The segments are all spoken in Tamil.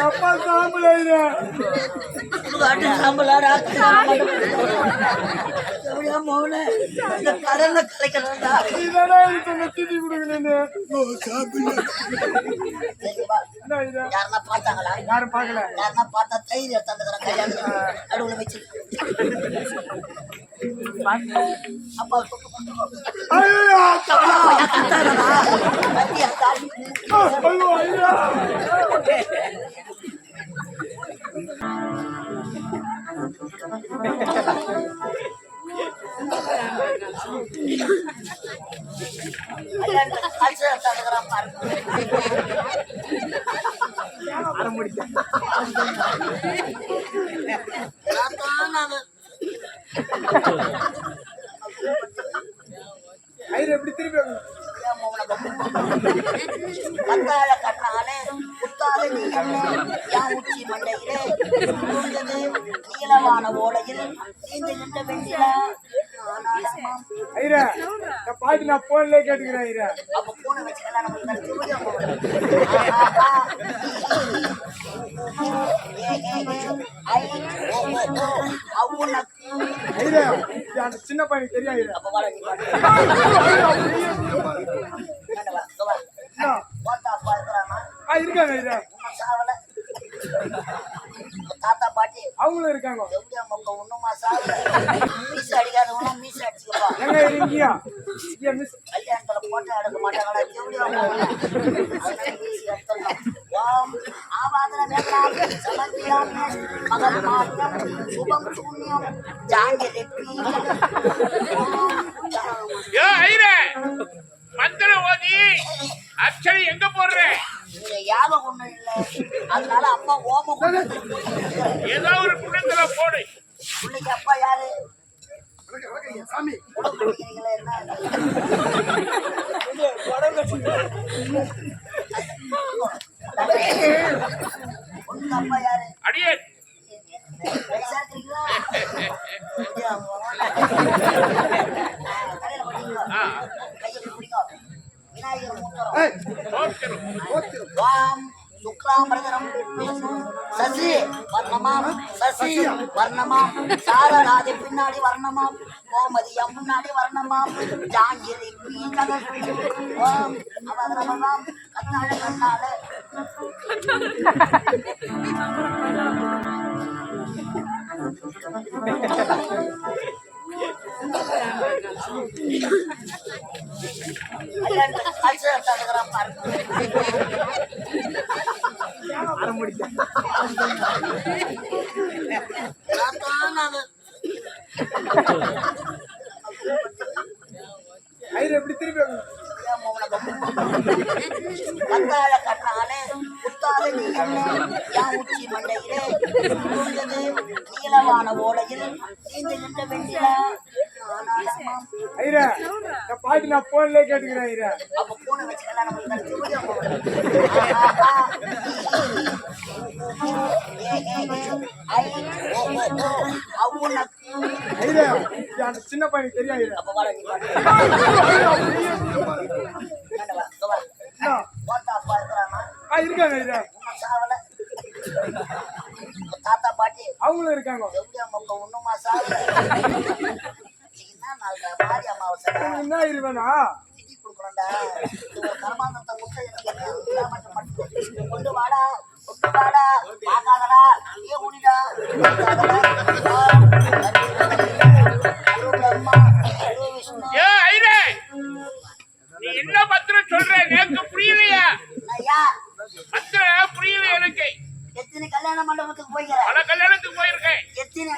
அப்பா சாம்பல் சாம்பலாடா கடல்ல கலைக்கிறதா திதி கொடுக்கலன்னு யாருன்னா பார்த்தாங்களா? யாரும் பார்க்கல. யாருன்னா பார்த்தா தயிர் எடுத்தாந்துக்கிற கையாளு நடுவுல வச்சு அப்பா எப்படி திருப்பி கத்தாழ கண்ணாலே புத்தாலே நீ யான் உச்சி மண்டையிலே நீளவான ஓடையில் நீந்து நின்ற வெண்ணிலா ஐயா பாட்டு நான் போன்லயே கேட்டுக்கிறேன் ஐயா. அப்ப போன வச்சுக்கலாம் அந்த சின்ன பையனுக்கு தெரியும். இருக்காங்க தாத்தா பாட்டி அவங்களும் இருக்காங்க. ஒண்ணுமா சாப்பிட மீச அடிக்காதவங்க மீச அடிச்சுக்கப்பா. கல்யாணத்துல போட்டோ எடுக்க மாட்டாங்களா? சுபம் சூன்யம் ஜாங்கிரி மந்திர ஓதி அச்சரி எங்க போடுற? யாபம் ஒண்ணும் இல்ல, அதனால அப்பா ஓமம் ஏதோ ஒரு குண்டத்துல போடு. பிள்ளைக்கு அப்பா யாரு? சாமி அப்பா யாரு? அடியே பைசா இருக்கீங்களா? சசி வர்ணமாம் சசி வர்ணமாம் சாரராஜ பின்னாடி வர்ணமாம் கோமதி முன்னாடி வர்ணமாம் ஜாங்கிரி அவதரமாம் கத்தாழ கண்ணால எப்படி திருப்பி கத்தாழ கண்ணாலே புத்தாலே நீ யான் உச்சி மண்டையிலே நீளவான ஓடையில் நீந்து நின்ற வெண்ணிலா ஐயா பாட்டு நான் போன்லயே கேட்டுக்கிறேன் ஐயா. அப்ப போன வச்சுக்கலாம் ஐயா அந்த சின்ன பையனுக்கு தெரியும் ஐயா. இருக்காங்க ஐயா தாத்தா பாட்டி அவங்களும் இருக்காங்க. ஒண்ணுமா சாப்பிட மாரி அமாவாசை என்ன இருவேனா கொடுக்கணும்டா. கர்மாந்தத்தை முட்டை கொண்டு வாடா கொண்டு வாடா ஆகாதடா ஏ குடிடா நீ என்ன பத்திரம் சொல்ற? எனக்கு புரியலையா? பத்திரம் புரியல எனக்கு. எத்தனை கல்யாண மண்டபத்துக்கு போய்க்கிறேன்? பல கல்யாணத்துக்கு போயிருக்கேன். எத்தனை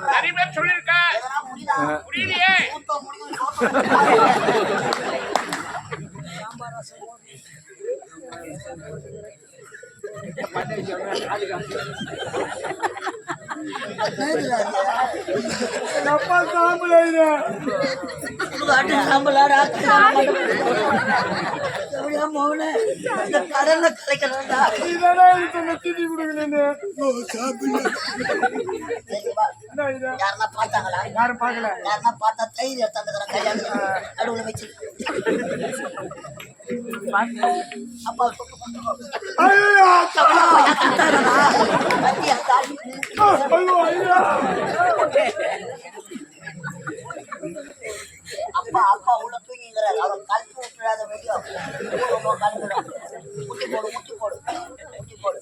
நிறைய பேர் சொல்லிருக்கா புரியலையே. அப்பா சாம்பல் காட்டு சாம்பலாடா எப்படியா மௌன இந்த கடனை கலைக்கணும்டா. நீதானே இது சொன்ன தீனி கொடுக்கணும்னு. என்ன இது? யாருன்னா பார்த்தாங்களா? யாரும் பார்க்கல. யாருன்னா பார்த்தா தயிர் எடுத்தாந்துக்கிறேன் கல்யாணம் நடுவுல வச்சு அப்பா ஐயோ, அப்பா அப்பா உள்ள தூங்கிங்கிறார். அவரை கல்வி விட்டுறாத வெளியும் கலந்துடும். முட்டி போடு முட்டி போடு முட்டி போடு.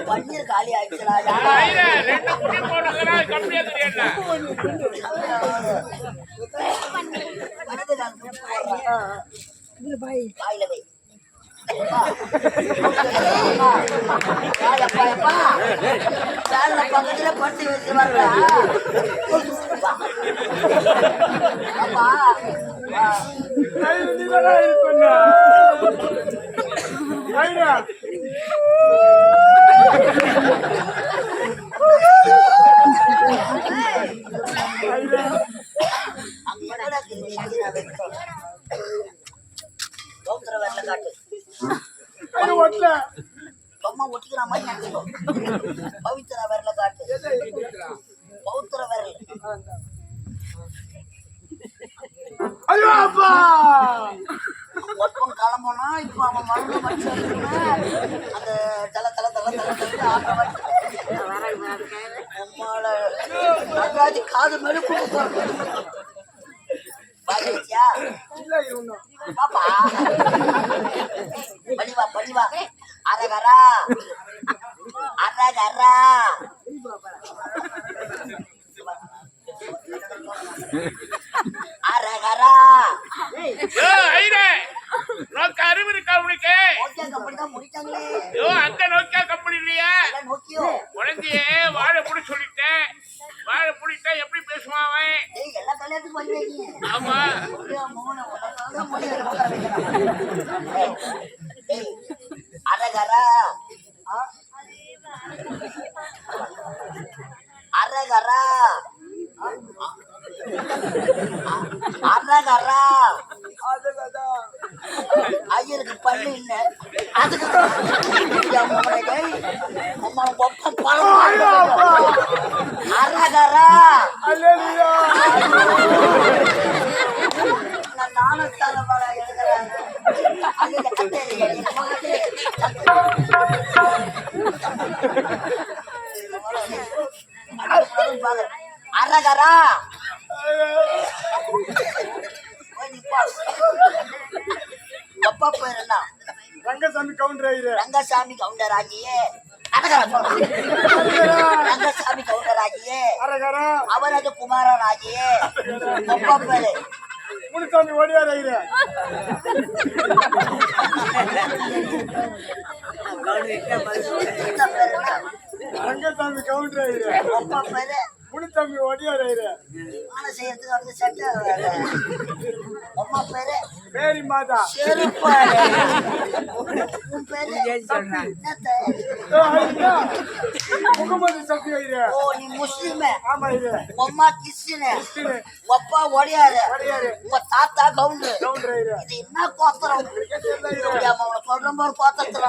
பன்னீர் காலி ஆயிடுச்சுடா. ஐயா, 2 குட்டி போடுங்கடா, கம்மியா தெரியல. வாயில வை. பக்கத்துல படுத்து வச்சு வர்றா. ஐயோ, நீதானே இது சொன்ன. ஐயா, ஐயா, கவுந்தர வரல காட்டு. ஐயோ, ஒட்டல. அம்மா ஒட்டிக்கிற மாதிரி நினைச்சுக்கோ. பவித்திர வரல காட்டு. பௌத்திர வரல. ஐயோ, அப்பா. ஒப்பம் கிளம்புனா இப்ப அவன் மருந்து வச்சு அந்த தலை தலை தலை தலை தலை ஆட்ட அம்மாவோட நடராஜ் காது மேல கொடுப்பாங்க. பாக்கியா இல்ல, இது ஒண்ணும். பாப்பா பணிவா பணிவா அரகரா அரகரா அரகரா. ஐயா, நோக்க அறிவு இருக்கா உனக்கு? ஓகே கம்பெனி தான் முடிச்சாங்களே. ஐயோ, அந்த நோக்கியா கம்பெனி இல்லையா? நோக்கியோ உடனே வாழை புடி சொல்லிட்டேன். வாழை புடிட்டா எப்படி பேசுவான் அவன்? எல்லா கல்யாணத்துக்கும் பண்ணுவீங்க. ஆமா, அரகரா அரகரா அரகரா. ஐயருக்கு பல்லு இல்ல அதுக்கு அம்மா ஒப்பம் பழம் அரகரா. அல்லேலூயா. நானும் தலைப்பாடா எழுதுறேன். அரகரா அப்பா பேர் என்ன? ரங்கசாமி கவுண்டர் ஐயரு. ரங்கசாமி கவுண்டர் ஆகியே ரங்கசாமி கவுண்டர் ஆகியே அரகரா. அவரது குமாரன் ஆகியே அப்பா பேரு முனுசாமி ஓடியார் ஐயரு. இந்த பேர் என்ன? ரங்கசாமி கவுண்டர் ஐயரு. அப்பா பேரு முனுசாமி ஓடியார் ஐயரு. ஆன செய்யறதுக்கு வந்து சட்டை அம்மா பேரு மேரி மாதா. செருப்பாரு. உன் பேரு என்னத்த? ஐயா, முகமது சஃபி ஐயரு. ஓ நீ முஸ்லிமே? ஆமா ஐயரு. அம்மா கிறிஸ்டினு. கிறிஸ்டினு. அப்பா ஒடியாரு. ஓடியாரு. உங்க தாத்தா கவுண்டரு. கவுண்டர் ஐயரு. இது என்ன கோத்திரம்? கேட்டது ஐயரு. சொல்ற மாதிரி கோத்திரத்துல